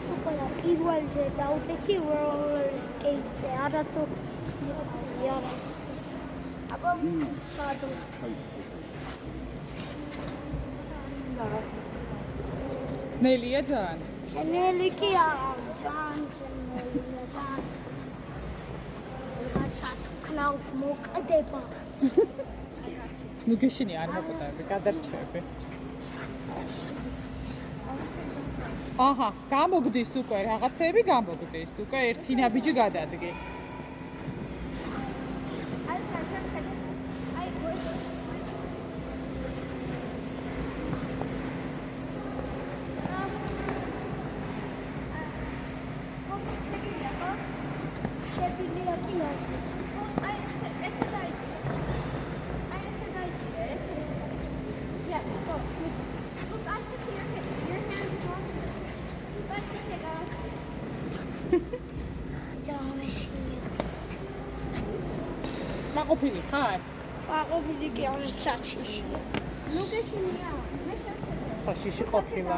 სუპერა პირველზე დაუკეთი roller skate-ზე, არა თუ არა. აბა სადო. ძნელია ძალიან. ძნელი კი არა, ძალიან ძნელია, ძალიან. რაცა თქნავს მოკვდება. ნუ გეშინი არ მოკვდები, გადარჩები. აჰა, გამოგდის უკვე რაღაცები გამოგდის. უკვე ერთი ნაბიჯი გადადგე. მაყოფილი ხარ? მაყოფილი კი არ საჩიში. ნუ გეშინია. მე საშიში ყოფილა.